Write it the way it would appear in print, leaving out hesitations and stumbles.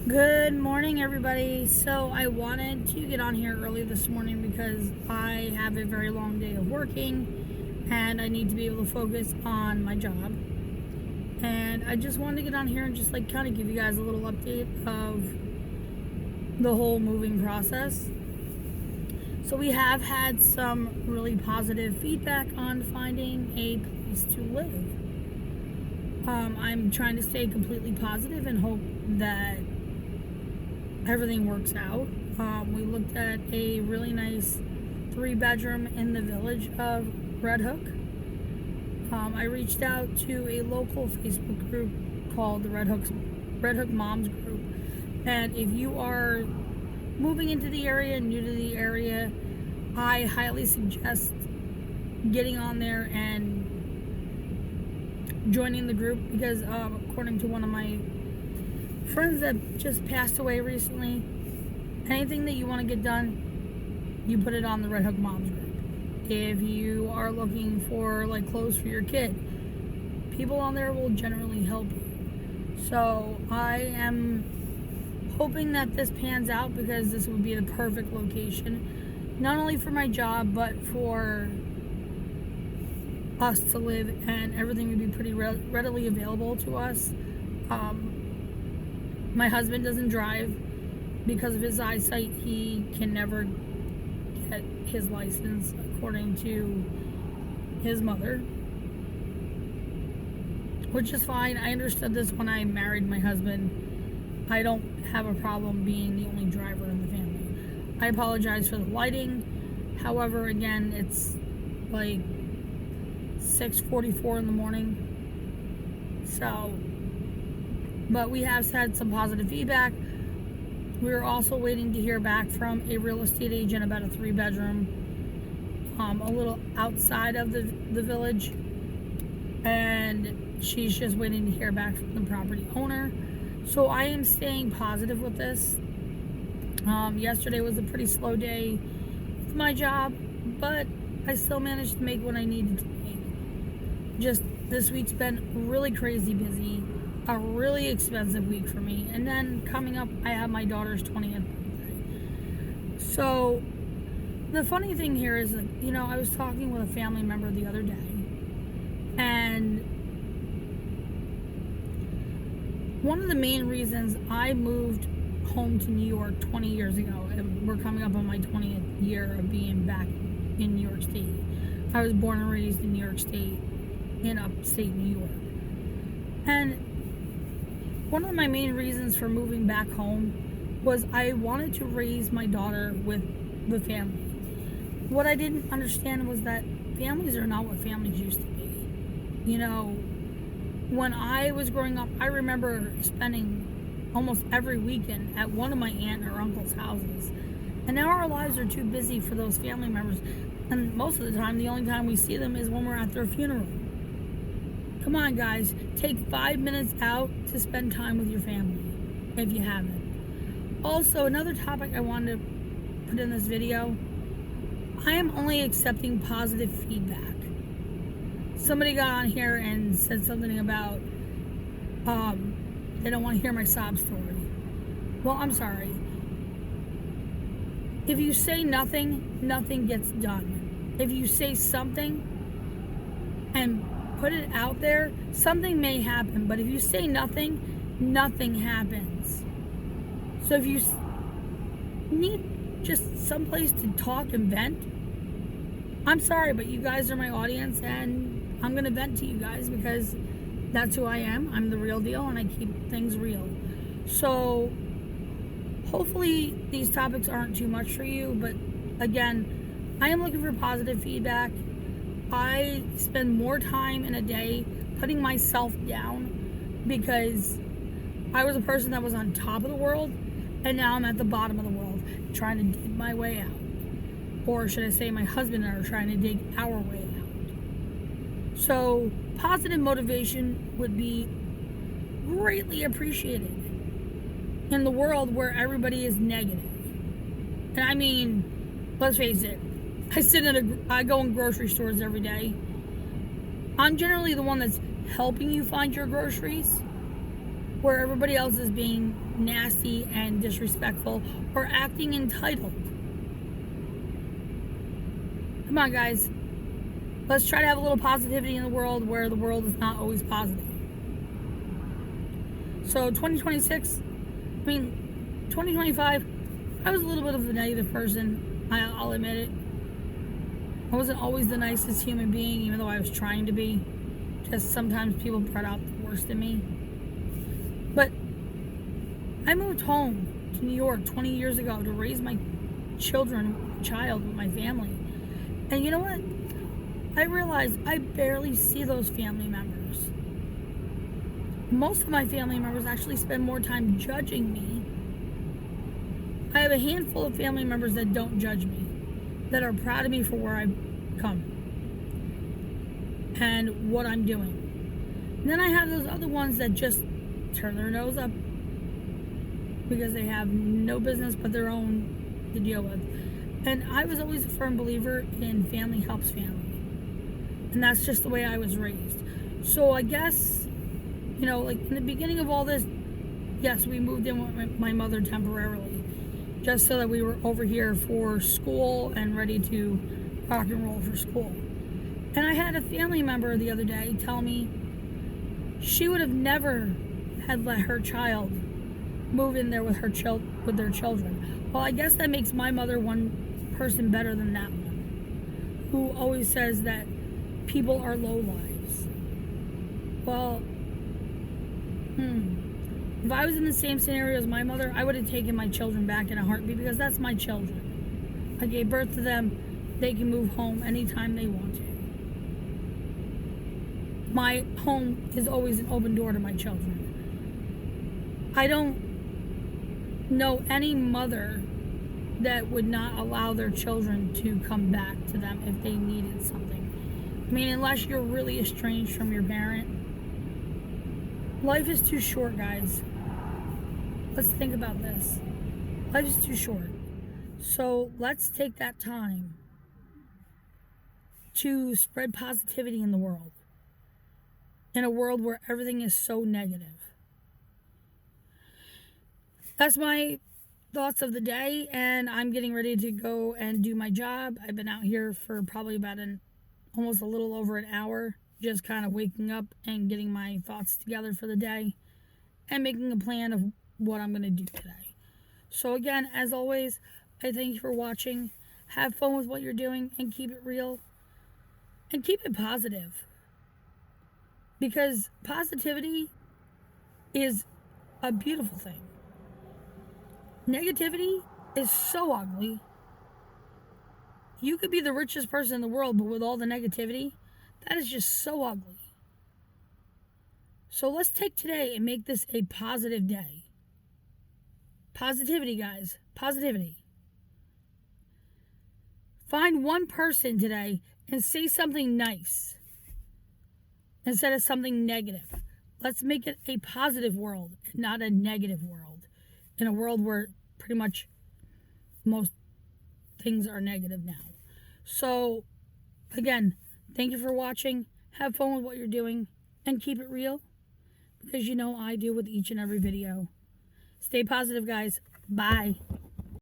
Good morning, everybody. So, I wanted to get on here early this morning because I have a very long day of working and I need to be able to focus on my job. And I just wanted to get on here and just kind of give you guys a little update of the whole moving process. So, we have had some really positive feedback on finding a place to live. I'm trying to stay completely positive and hope that everything works out. We looked at a really nice 3-bedroom in the village of Red Hook. I reached out to a local Facebook group called the Red Hook Moms Group, and if you are moving into the area, new to the area, I highly suggest getting on there and joining the group because according to one of my friends that just passed away recently, anything that you want to get done, you put it on the Red Hook Moms Group. If you are looking for clothes for your kid, people on there will generally help you. So I am hoping that this pans out because this would be the perfect location, not only for my job but for us to live, and everything would be pretty readily available to us. My husband doesn't drive because of his eyesight. He can never get his license, according to his mother, which is fine. I understood this when I married my husband. I don't have a problem being the only driver in the family. I apologize for the lighting. However, again, it's 6:44 in the morning. But we have had some positive feedback. We're also waiting to hear back from a real estate agent about a 3-bedroom, a little outside of the village, and she's just waiting to hear back from the property owner. So I am staying positive with this. Yesterday was a pretty slow day with my job, but I still managed to make what I needed to make. Just this week's been really crazy busy. A really expensive week for me, and then coming up I have my daughter's 20th birthday. So the funny thing here is that, I was talking with a family member the other day, and one of the main reasons I moved home to New York 20 years ago, and we're coming up on my 20th year of being back in New York State. I was born and raised in New York State, in upstate New York, and one of my main reasons for moving back home was I wanted to raise my daughter with the family. What I didn't understand was that families are not what families used to be. When I was growing up, I remember spending almost every weekend at one of my aunt or uncle's houses. And now our lives are too busy for those family members. And most of the time, the only time we see them is when we're at their funeral. Come on, guys, take 5 minutes out to spend time with your family if you haven't. Also, another topic I wanted to put in this video, I am only accepting positive feedback. Somebody got on here and said something about they don't want to hear my sob story. Well, I'm sorry. If you say nothing, nothing gets done. If you say something and put it out there, something may happen. But if you say nothing, nothing happens. So if you need just someplace to talk and vent, I'm sorry, but you guys are my audience, and I'm going to vent to you guys because that's who I am. I'm the real deal, and I keep things real. So hopefully these topics aren't too much for you, but again, I am looking for positive feedback. I spend more time in a day putting myself down because I was a person that was on top of the world, and now I'm at the bottom of the world trying to dig my way out. Or should I say my husband and I are trying to dig our way out. So positive motivation would be greatly appreciated in the world where everybody is negative. And I mean, let's face it, I go in grocery stores every day. I'm generally the one that's helping you find your groceries. where everybody else is being nasty and disrespectful or acting entitled. Come on, guys. Let's try to have a little positivity in the world where the world is not always positive. So 2026, 2025, I was a little bit of a negative person. I'll admit it. I wasn't always the nicest human being, even though I was trying to be. Just sometimes people brought out the worst in me. But I moved home to New York 20 years ago to raise my child with my family. And you know what? I realized I barely see those family members. Most of my family members actually spend more time judging me. I have a handful of family members that don't judge me, that are proud of me for where I've come and what I'm doing. And then I have those other ones that just turn their nose up because they have no business but their own to deal with. And I was always a firm believer in family helps family. And that's just the way I was raised. So I guess, like in the beginning of all this, yes, we moved in with my mother temporarily, just so that we were over here for school and ready to rock and roll for school. And I had a family member the other day tell me she would have never had let her child move in there with their children. Well, I guess that makes my mother one person better than that one, who always says that people are low lives. Well, if I was in the same scenario as my mother, I would have taken my children back in a heartbeat, because that's my children. I gave birth to them. They can move home anytime they want to. My home is always an open door to my children. I don't know any mother that would not allow their children to come back to them if they needed something. Unless you're really estranged from your parent. Life is too short, guys. Let's think about this. Life is too short. So let's take that time to spread positivity in the world. In a world where everything is so negative. That's my thoughts of the day, and I'm getting ready to go and do my job. I've been out here for probably about almost a little over an hour, just kind of waking up and getting my thoughts together for the day and making a plan of what I'm going to do today. So again, as always, I thank you for watching. Have fun with what you're doing and keep it real and keep it positive, because positivity is a beautiful thing. Negativity is so ugly. You could be the richest person in the world, but with all the negativity, that is just so ugly. So let's take today and make this a positive day. Positivity, guys. Positivity. Find one person today and say something nice instead of something negative. Let's make it a positive world, not a negative world. In a world where pretty much most things are negative now. So, again, thank you for watching. Have fun with what you're doing and keep it real, because I do with each and every video. Stay positive, guys. Bye.